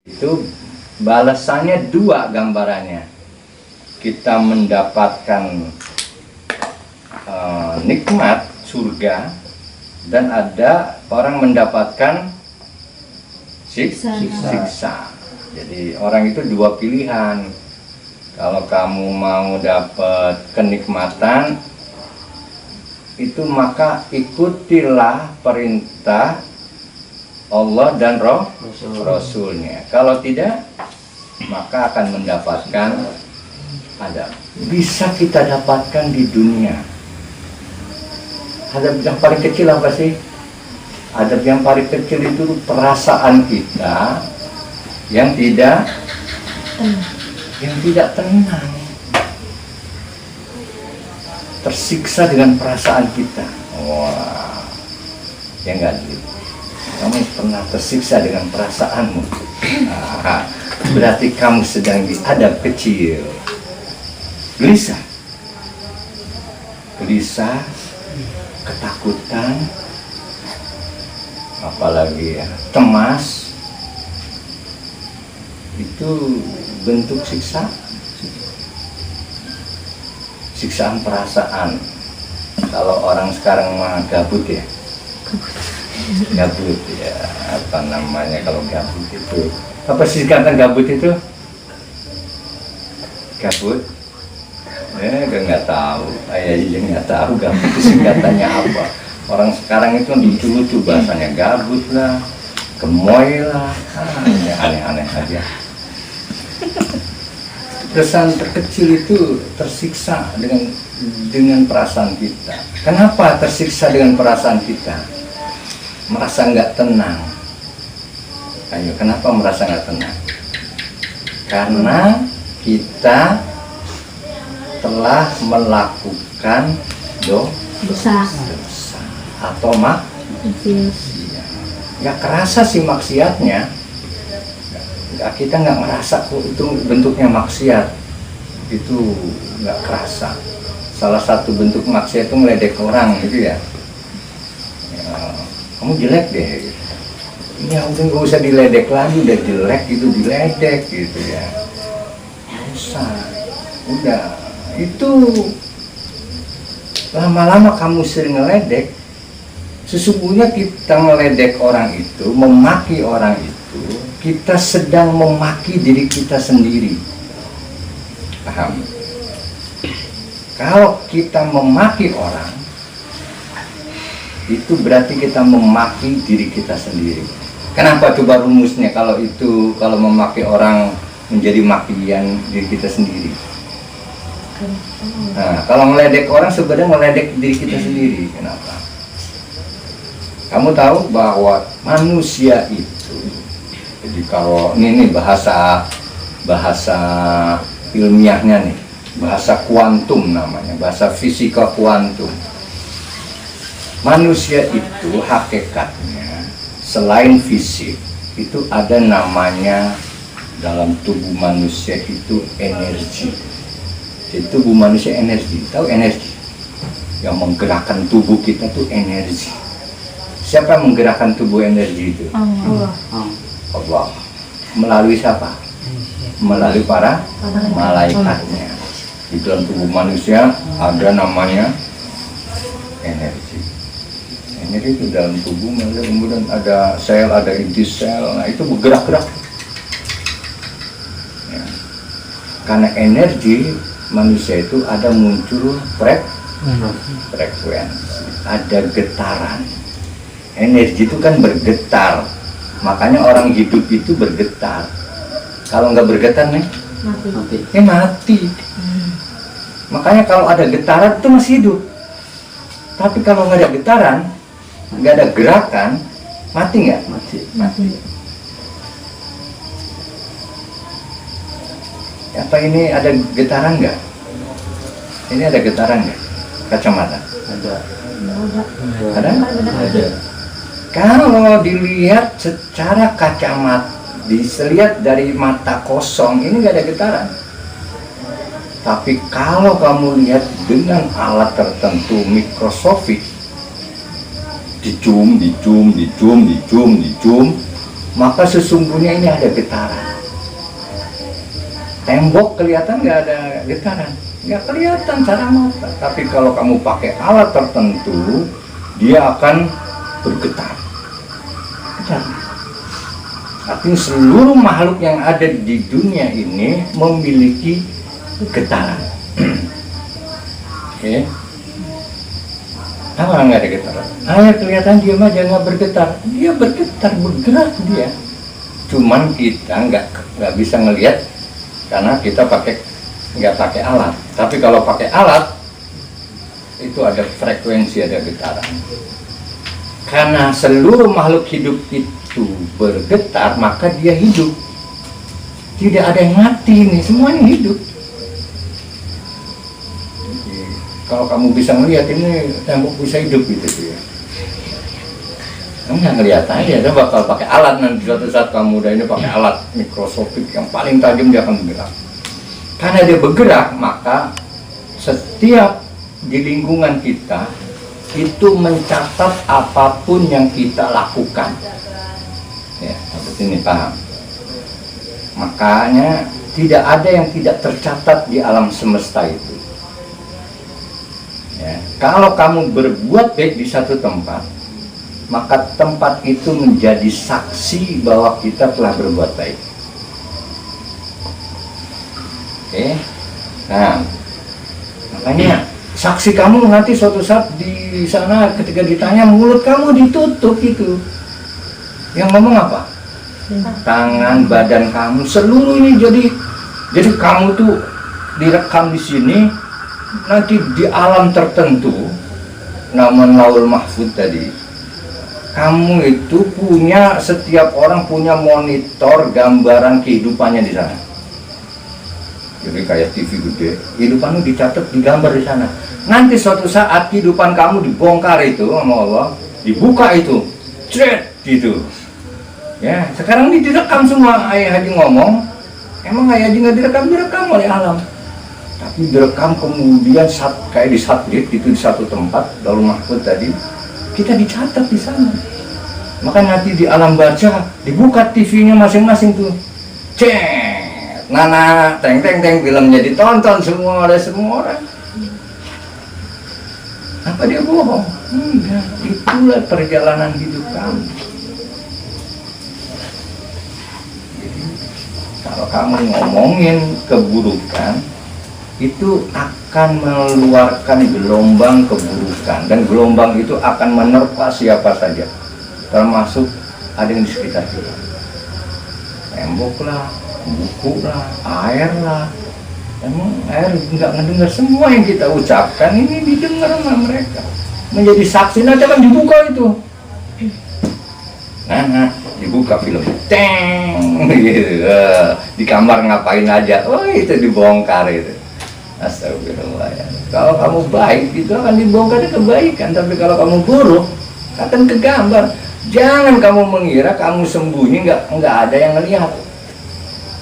Itu balasannya dua gambarannya. Kita mendapatkan nikmat surga, dan ada orang mendapatkan siksa. Jadi orang itu dua pilihan. Kalau kamu mau dapat kenikmatan itu, maka ikutilah perintah Allah dan Rasulnya. Kalau tidak, maka akan mendapatkan adab. Bisa kita dapatkan di dunia. Adab yang paling kecil apa sih? Adab yang paling kecil itu perasaan kita yang tidak tenang, tersiksa dengan perasaan kita. Wah, ya enggak gitu. Kamu pernah tersiksa dengan perasaanmu, berarti kamu sedang di adab kecil. Gelisah, ketakutan, apalagi ya, cemas, itu bentuk siksaan perasaan. Kalau orang sekarang mah gabut ya, apa namanya kalau gabut itu, apa sih singkatan gabut itu? Gabut? Nggak tahu, ayah nggak tahu gabut itu singkatannya apa. Orang sekarang itu lucu-lucu bahasanya, gabut lah, gemoy lah, aneh-aneh aja. Kesan terkecil itu tersiksa dengan perasaan kita. Kenapa tersiksa dengan perasaan kita? Merasa nggak tenang. Ayo, kenapa merasa nggak tenang? Karena kita telah melakukan dosa atau maksiat. Nggak kerasa sih maksiatnya. Kita nggak ngerasa kok itu bentuknya maksiat. Itu nggak kerasa. Salah satu bentuk maksiat itu ngeledek orang gitu ya. Kamu jelek deh, gitu. Ya udah nggak usah diledek lagi, udah jelek gitu, diledek gitu ya. Nggak usah, udah. Itu lama-lama kamu sering ngeledek, sesungguhnya kita ngeledek orang itu, memaki orang itu, kita sedang memaki diri kita sendiri. Paham? Kalau kita memaki orang, itu berarti kita memaki diri kita sendiri. Kenapa coba rumusnya kalau memaki orang menjadi makian diri kita sendiri? Nah, kalau meledek orang sebenarnya meledek diri kita sendiri. Kenapa? Kamu tahu bahwa manusia itu, jadi kalau ini bahasa ilmiahnya nih, bahasa kuantum namanya, bahasa fisika kuantum. Manusia itu hakikatnya selain fisik itu ada namanya dalam tubuh manusia itu energi. Jadi tubuh manusia energi, tahu energi? Yang menggerakkan tubuh kita tuh energi. Siapa yang menggerakkan tubuh energi itu? Allah. Melalui siapa? Melalui para malaikatnya. Di dalam tubuh manusia ada namanya energi. Energi itu dalam tubuh, kemudian ada sel, ada inti sel, nah itu bergerak-gerak. Ya. Karena energi manusia itu ada muncul frekuensi, ada getaran. Energi itu kan bergetar, makanya orang hidup itu bergetar. Kalau nggak bergetar nih, mati. Makanya kalau ada getaran itu masih hidup. Tapi kalau nggak ada getaran, nggak ada gerakan, mati nggak? Mati. Apa ini ada getaran nggak? Ini ada getaran nggak? Kacamata? Ada? Kalau dilihat secara kacamata, dilihat dari mata kosong, ini nggak ada getaran. Tapi kalau kamu lihat dengan alat tertentu mikroskopik, di zoom, maka sesungguhnya ini ada getaran. Tembok kelihatan nggak ada getaran, nggak kelihatan secara mata. Tapi kalau kamu pakai alat tertentu, dia akan bergetar. Artinya seluruh makhluk yang ada di dunia ini memiliki getaran. Oke. Apa nggak ada getaran? Air kelihatan diam aja nggak bergetar. Dia bergetar, bergerak dia. Cuman kita nggak bisa ngelihat karena kita nggak pakai alat. Tapi kalau pakai alat itu ada frekuensi, ada getaran. Karena seluruh makhluk hidup itu bergetar, maka dia hidup. Tidak ada yang mati nih, semuanya hidup. Jadi, kalau kamu bisa melihat ini tembok bisa hidup gitu ya. Kamu nggak ngelihat aja, dia bakal pakai alat nanti suatu saat kamu udah ini pakai alat mikroskopik yang paling tajam, dia akan bergerak. Karena dia bergerak, maka setiap di lingkungan kita itu mencatat apapun yang kita lakukan. Ya, seperti ini, paham? Makanya tidak ada yang tidak tercatat di alam semesta itu. Ya, kalau kamu berbuat baik di satu tempat, maka tempat itu menjadi saksi bahwa kita telah berbuat baik. Oke, nah makanya saksi kamu nanti suatu saat di sana ketika ditanya mulut kamu ditutup itu, yang ngomong apa? Tangan, badan kamu, seluruh ini jadi kamu tuh direkam di sini, nanti di alam tertentu, namun laul mahfud tadi, kamu itu punya, setiap orang punya monitor gambaran kehidupannya di sana. Jadi kayak TV gede, kehidupanmu dicatat, digambar di sana. Nanti suatu saat kehidupan kamu dibongkar itu sama Allah, dibuka itu, cret gitu. Ya, sekarang ini direkam semua. Ayah Haji ngomong, emang Ayah Haji nggak direkam oleh alam, tapi direkam kemudian kayak di satelit itu di satu tempat, lalu mahfud tadi, kita dicatat di sana. Maka nanti di alam baca dibuka TV-nya masing-masing tuh, cek. Nana, teng filmnya ditonton semua oleh semua orang. Apa dia bohong? Enggak, itulah perjalanan hidup kamu. Jadi, kalau kamu ngomongin keburukan, itu akan mengeluarkan gelombang keburukan, dan gelombang itu akan menerpa siapa saja, termasuk ada yang di sekitar kita. Tembok lah, buku lah, air lah. Emang air nggak ngedengar semua yang kita ucapkan, ini didengar sama mereka, menjadi saksi. Nanti kan dibuka itu, nah dibuka film, teng gitu. Di kamar ngapain aja, oh itu dibongkar itu. Astagfirullah ya. Kalau kamu baik itu akan dibongkar kebaikan, tapi kalau kamu buruk akan kegambar. Jangan kamu mengira kamu sembunyi, nggak ada yang melihat.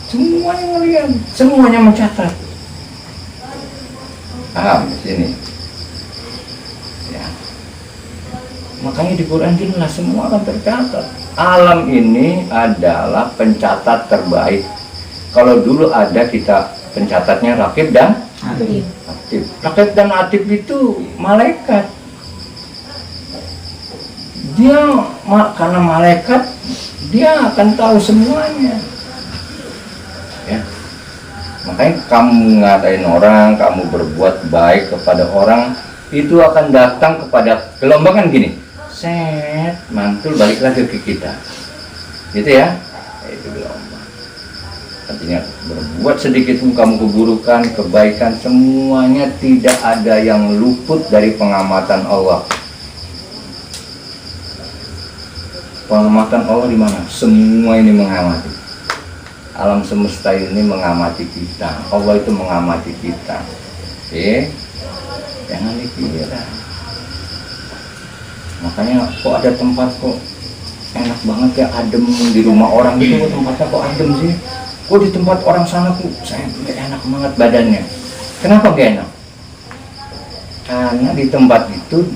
Semuanya ngelihat, semuanya mencatat. Di sini. Ya. Makanya di Quran jelas semua akan tercatat. Alam ini adalah pencatat terbaik. Kalau dulu ada kita pencatatnya rakib dan atid. Rakib dan atid itu malaikat. Dia karena malaikat, dia akan tahu semuanya. Ya. Makanya kamu ngatain orang, kamu berbuat baik kepada orang, itu akan datang kepada gelombang kan gini, set, mantul balik lagi ke kita, gitu ya. Itu gelombang. Artinya berbuat sedikit pun kamu keburukan, kebaikan, semuanya tidak ada yang luput dari pengamatan Allah. Pengamatan Allah di mana? Semua ini mengamati. Alam semesta ini mengamati kita, Allah itu mengamati kita. Jangan dikira. Makanya kok ada tempat kok enak banget ya, adem di rumah orang itu, kok tempatnya kok adem sih? Kok di tempat orang sana kok saya enak banget badannya? Kenapa gak enak? Karena di tempat itu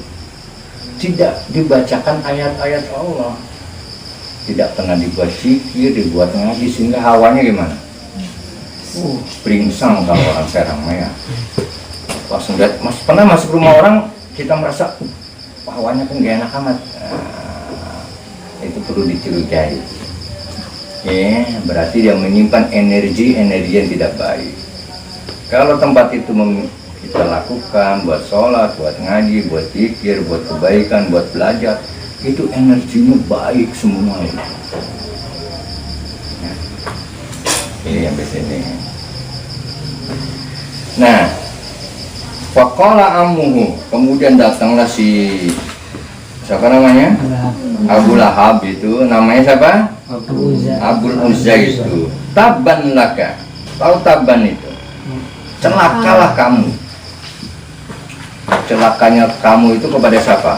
tidak dibacakan ayat-ayat Allah. tidak pernah dibuat zikir, dibuat ngaji, sehingga hawanya gimana? Peringsang kalau orang Serang ya. Pas ngeliat, pernah masuk rumah orang, kita merasa hawanya kan gak enak amat. Itu perlu dicurigai. Berarti dia menyimpan energi yang tidak baik. Kalau tempat itu kita lakukan buat sholat, buat ngaji, buat zikir, buat kebaikan, buat belajar, itu energinya baik semua. Ini yang sini. Nah, faqala ammuhu, kemudian datanglah siapa namanya? Abu Lahab itu, namanya siapa? Abul Uzza itu. Tabban laka. Tahu tabban itu? Celakalah kamu. Celakanya kamu itu kepada siapa?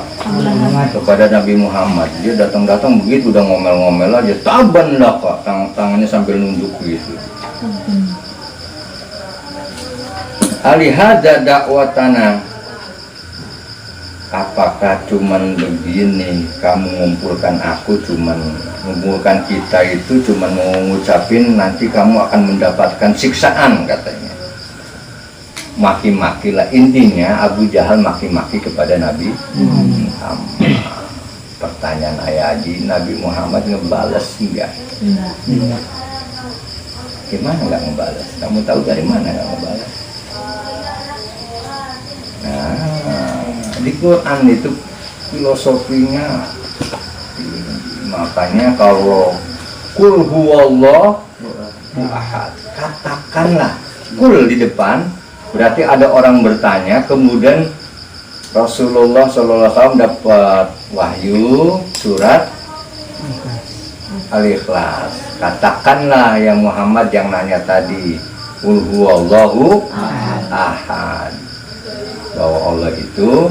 Kepada Nabi Muhammad. Dia datang-datang begitu udah ngomel-ngomel aja. Tabban laka, tangannya sambil nunduk gitu. Alihada dakwatana, apakah cuman begini kamu ngumpulkan aku, cuman ngumpulkan kita itu cuman mau ngucapin nanti kamu akan mendapatkan siksaan, katanya. Maki-maki lah, intinya Abu Jahal maki-maki kepada Nabi Muhammad. Pertanyaan Ayah Haji, Nabi Muhammad ngebales enggak? Enggak. Gimana nggak ngebales? Kamu tahu dari mana nggak ngebales? Nah, di Quran itu filosofinya, makanya kalau kul huwallahu ahad, katakanlah kul di depan, berarti ada orang bertanya, kemudian Rasulullah SAW dapat wahyu surat Al-Ikhlas. Katakanlah ya Muhammad yang nanya tadi, kul huwallahu ahad, bahwa Allah itu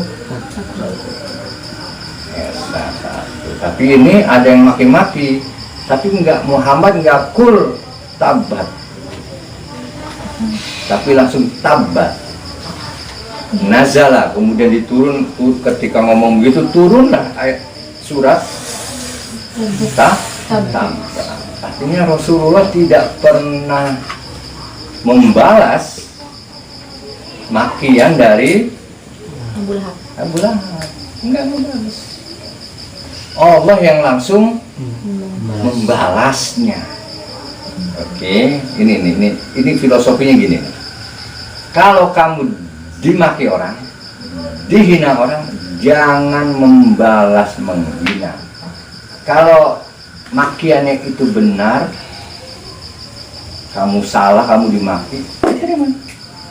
Esa satu. Tapi ini ada yang maki-maki, tapi enggak, Muhammad enggak kul tabat, tapi langsung tabat nazala, kemudian diturun. Ketika ngomong begitu turunlah ayat surat tabat. Artinya Rasulullah tidak pernah membalas makian dari Abu Lahab. Enggak membalas. Allah yang langsung membalasnya. Oke, ini filosofinya gini. Kalau kamu dimaki orang, dihina orang, jangan membalas menghina. Kalau makiannya itu benar, kamu salah, kamu dimaki, terima.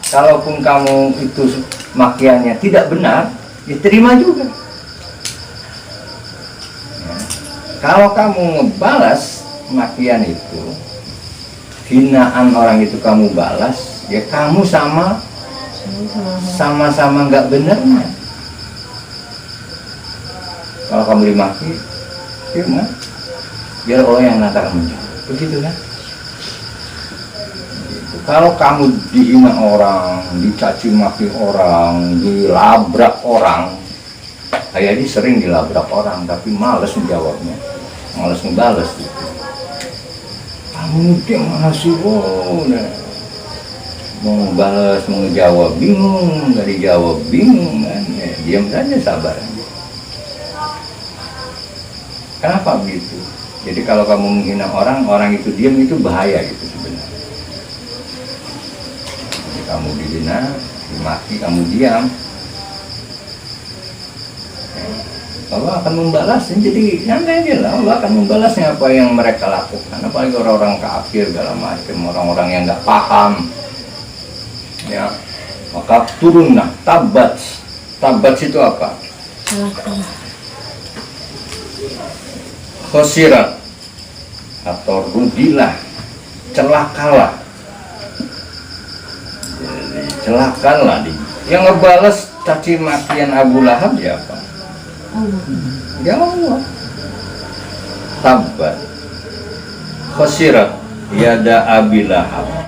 Kalaupun kamu itu makiannya tidak benar, diterima juga. Ya. Kalau kamu ngebalas makian itu, hinaan orang itu kamu balas, ya kamu sama-sama nggak benarnya. Kalau kamu dimaki, terima. Biar Allah yang nanti menjawab. Begitu kan? Kalau kamu dihina orang, dicaci maki orang, dilabrak orang, kayak ini sering dilabrak orang, tapi males menjawabnya, males ngebales gitu. Kamu dia masih mau balas, mau ngejawab bingung, nggak dijawab bingung kan? Ya, diam saja, sabar aja. Kenapa begitu? Jadi kalau kamu menghina orang, orang itu diam, itu bahaya gitu sebenarnya. Jadi kamu dihina, dimaki, kamu diam, Allah akan membalasnya. Jadi santai aja lah, Allah akan membalasnya apa yang mereka lakukan. Apalagi orang-orang kafir segala macam, orang-orang yang nggak paham. Ya, maka turunlah tabat. Tabat itu apa? Khosirat atau rugilah, celakalah. Jadi celakalah yang ngebalas caci makian Abu Lahab ya apa? Ya Allah. Tabat khosirat yada Abi Lahab.